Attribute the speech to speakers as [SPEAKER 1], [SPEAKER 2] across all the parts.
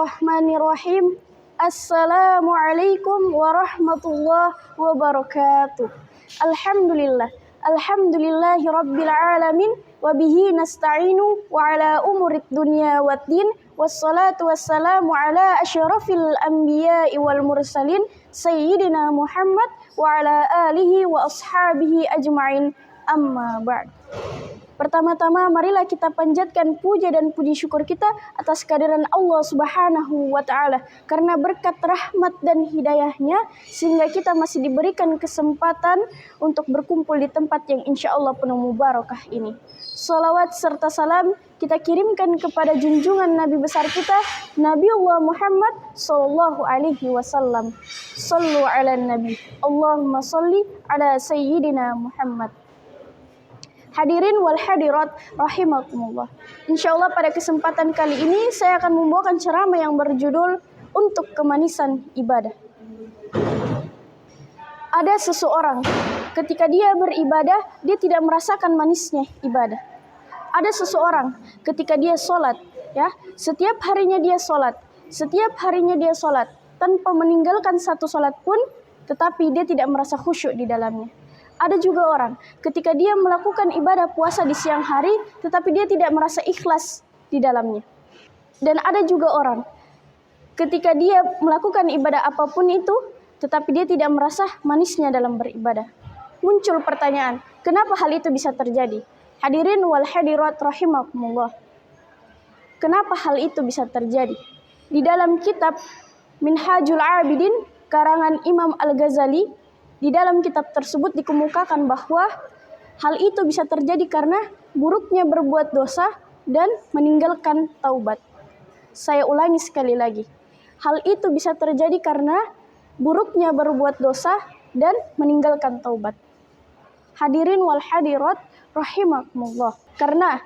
[SPEAKER 1] Bismillahirrahmanirrahim. Assalamualaikum warahmatullahi wabarakatuh. Alhamdulillahi rabbil alamin. Wabihi nasta'inu wa ala umurid dunya waddin. Wassalatu wassalamu ala asyrafil anbiya'i wal mursalin Sayyidina Muhammad wa ala alihi wa ashabihi ajma'in. Amma ba'd. Pertama-tama marilah kita panjatkan puja dan puji syukur kita atas kehadiran Allah Subhanahu wa ta'ala. Karena berkat rahmat dan hidayahnya sehingga kita masih diberikan kesempatan untuk berkumpul di tempat yang insya Allah penuh mubarakah ini. Salawat serta salam kita kirimkan kepada junjungan Nabi besar kita, Nabi Allah Muhammad sallallahu alaihi wasallam. Sallu ala Nabi. Allahumma salli ala Sayyidina Muhammad. Hadirin wal hadirat rahimakumullah. Insyaallah pada kesempatan kali ini saya akan membawakan ceramah yang berjudul Untuk Kemanisan Ibadah. Ada seseorang ketika dia beribadah dia tidak merasakan manisnya ibadah. Ada seseorang ketika dia sholat, setiap harinya dia sholat tanpa meninggalkan satu sholat pun, tetapi dia tidak merasa khusyuk di dalamnya. Ada juga orang ketika dia melakukan ibadah puasa di siang hari, tetapi dia tidak merasa ikhlas di dalamnya. Dan ada juga orang ketika dia melakukan ibadah apapun itu, tetapi dia tidak merasa manisnya dalam beribadah. Muncul pertanyaan, kenapa hal itu bisa terjadi? Hadirin wal hadirat rahimakumullah. Kenapa hal itu bisa terjadi? Di dalam kitab Minhajul Abidin karangan Imam Al-Ghazali, di dalam kitab tersebut dikemukakan bahwa hal itu bisa terjadi karena buruknya berbuat dosa dan meninggalkan taubat. Saya ulangi sekali lagi. Hal itu bisa terjadi karena buruknya berbuat dosa dan meninggalkan taubat. Hadirin wal hadirat rahimakumullah. Karena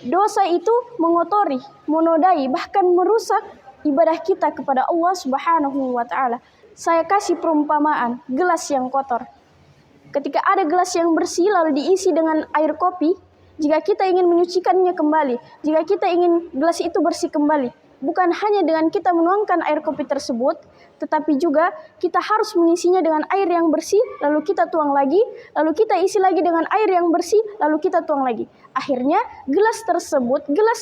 [SPEAKER 1] dosa itu mengotori, menodai, bahkan merusak ibadah kita kepada Allah Subhanahu wa ta'ala. Saya kasih perumpamaan gelas yang kotor. Ketika ada gelas yang bersih lalu diisi dengan air kopi, jika kita ingin menyucikannya kembali, jika kita ingin gelas itu bersih kembali, bukan hanya dengan kita menuangkan air kopi tersebut, tetapi juga kita harus mengisinya dengan air yang bersih, lalu kita tuang lagi, lalu kita isi lagi dengan air yang bersih, lalu kita tuang lagi. Akhirnya gelas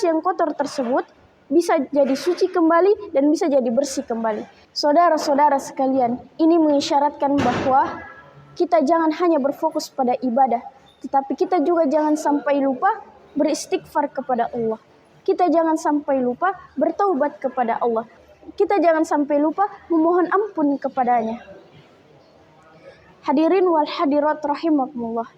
[SPEAKER 1] yang kotor tersebut bisa jadi suci kembali dan bisa jadi bersih kembali. Saudara-saudara sekalian, ini mengisyaratkan bahwa kita jangan hanya berfokus pada ibadah, tetapi kita juga jangan sampai lupa beristighfar kepada Allah. Kita jangan sampai lupa bertaubat kepada Allah. Kita jangan sampai lupa memohon ampun kepadanya. Hadirin wal hadirat rahimakumullah.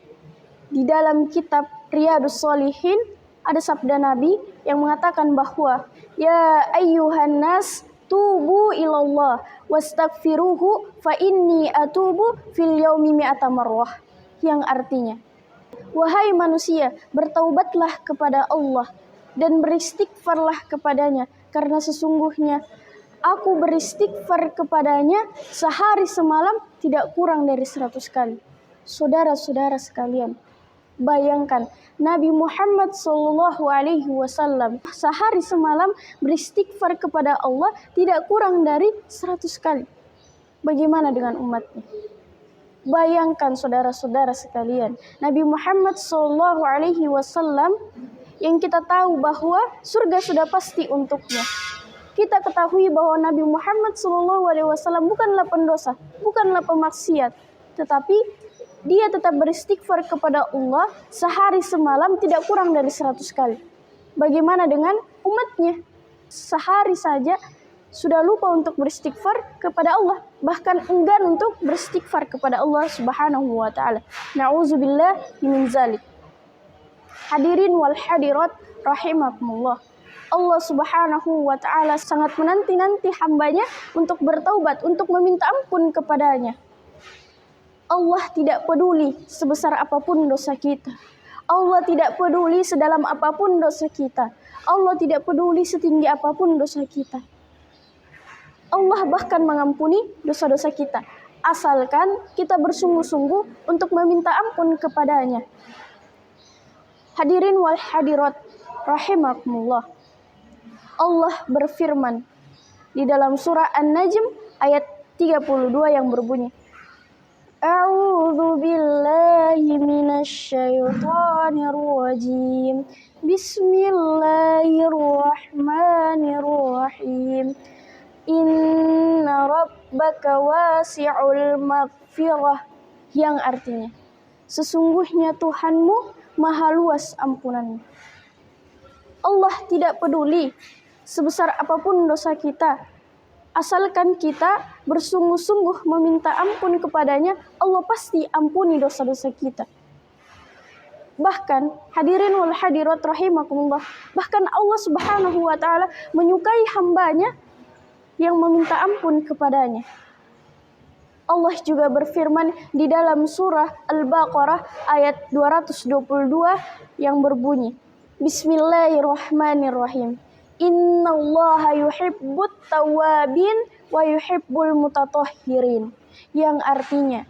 [SPEAKER 1] Di dalam kitab Riyadhus Shalihin ada sabda Nabi yang mengatakan bahwa ya ayyuhan nas tubu ilallah wastaghfiruhu fa inni atubu fil yaumi mi'ata marrah, yang artinya, wahai manusia, bertaubatlah kepada Allah dan beristighfarlah kepadanya, karena sesungguhnya aku beristighfar kepadanya sehari semalam tidak kurang dari 100 kali. Saudara-saudara sekalian, bayangkan Nabi Muhammad SAW sehari semalam beristighfar kepada Allah tidak kurang dari 100 kali. Bagaimana dengan umatnya? Bayangkan saudara-saudara sekalian, Nabi Muhammad SAW yang kita tahu bahwa surga sudah pasti untuknya. Kita ketahui bahwa Nabi Muhammad SAW bukanlah pendosa, bukanlah pemaksiat, tetapi dia tetap beristighfar kepada Allah sehari semalam tidak kurang dari 100 kali. Bagaimana dengan umatnya? Sehari saja sudah lupa untuk beristighfar kepada Allah, bahkan enggan untuk beristighfar kepada Allah Subhanahu wa ta'ala. Na'udzubillah min zalik. Hadirin wal hadirat rahimakumullah. Allah Subhanahu wa ta'ala sangat menanti-nanti hambanya untuk bertaubat, untuk meminta ampun kepadanya. Allah tidak peduli sebesar apapun dosa kita. Allah tidak peduli sedalam apapun dosa kita. Allah tidak peduli setinggi apapun dosa kita. Allah bahkan mengampuni dosa-dosa kita, asalkan kita bersungguh-sungguh untuk meminta ampun kepadanya. Hadirin wal hadirat rahimakumullah. Allah berfirman di dalam surah An-Najm ayat 32 yang berbunyi, A'udzu billahi minasyaitonir rajim. Bismillahirrahmanirrahim. Inna rabbaka wasi'ul maghfirah, yang artinya sesungguhnya Tuhanmu maha luas ampunannya. Allah tidak peduli sebesar apapun dosa kita, asalkan kita bersungguh-sungguh meminta ampun kepadanya, Allah pasti ampuni dosa-dosa kita. Bahkan hadirin wal hadirat rahimakumullah, bahkan Allah Subhanahu wa taala menyukai hambanya yang meminta ampun kepadanya. Allah juga berfirman di dalam surah Al-Baqarah ayat 222 yang berbunyi, Bismillahirrahmanirrahim. Innallaha yuhibbut tawwabin wa yuhibbul mutatahhirin, yang artinya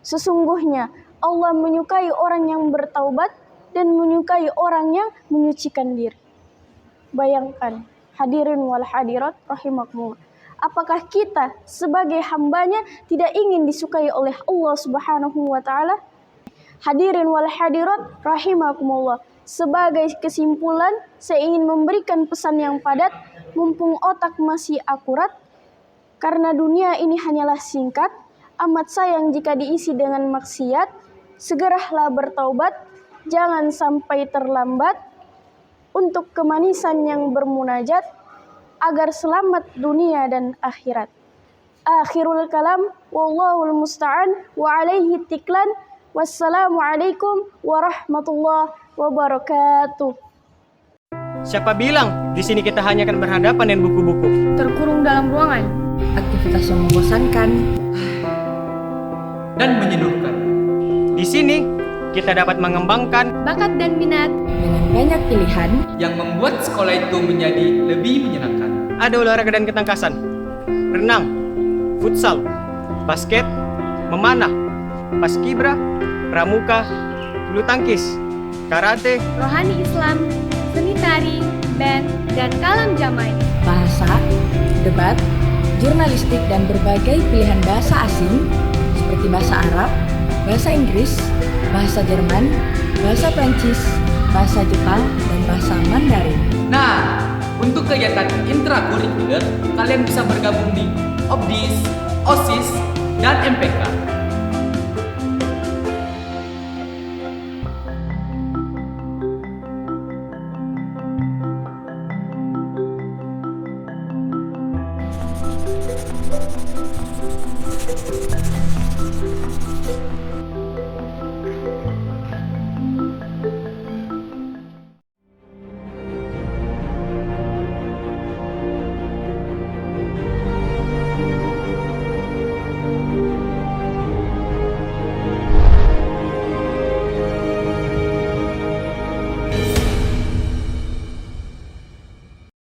[SPEAKER 1] sesungguhnya Allah menyukai orang yang bertaubat dan menyukai orang yang menyucikan diri. Bayangkan hadirin wal hadirat rahimakumullah, apakah kita sebagai hambanya tidak ingin disukai oleh Allah Subhanahu wa taala? Hadirin wal hadirat rahimakumullah, sebagai kesimpulan, saya ingin memberikan pesan yang padat, mumpung otak masih akurat, karena dunia ini hanyalah singkat, amat sayang jika diisi dengan maksiat, segeralah bertaubat, jangan sampai terlambat, untuk kemanisan yang bermunajat, agar selamat dunia dan akhirat. Akhirul kalam, wallahul musta'an, wa alaihi tiklan, wassalamualaikum warahmatullahi wabarakatuh.
[SPEAKER 2] Siapa bilang di sini kita hanya akan berhadapan dengan buku-buku?
[SPEAKER 3] Terkurung dalam ruangan,
[SPEAKER 4] aktivitas yang membosankan
[SPEAKER 5] dan menyeduhkan.
[SPEAKER 2] Di sini kita dapat mengembangkan
[SPEAKER 3] bakat dan minat
[SPEAKER 4] dengan banyak pilihan
[SPEAKER 5] yang membuat sekolah itu menjadi lebih menyenangkan.
[SPEAKER 2] ada olahraga dan ketangkasan, renang, futsal, basket, memanah, paskibra, pramuka, bulu tangkis, karate,
[SPEAKER 3] rohani Islam, seni tari, band, dan kalam jamai.
[SPEAKER 4] bahasa, debat, jurnalistik, dan berbagai pilihan bahasa asing seperti bahasa Arab, bahasa Inggris, bahasa Jerman, bahasa Prancis, bahasa Jepang, dan bahasa Mandarin.
[SPEAKER 5] Nah, untuk kegiatan intrakurikuler, kalian bisa bergabung di OBDIS, OSIS, dan MPK.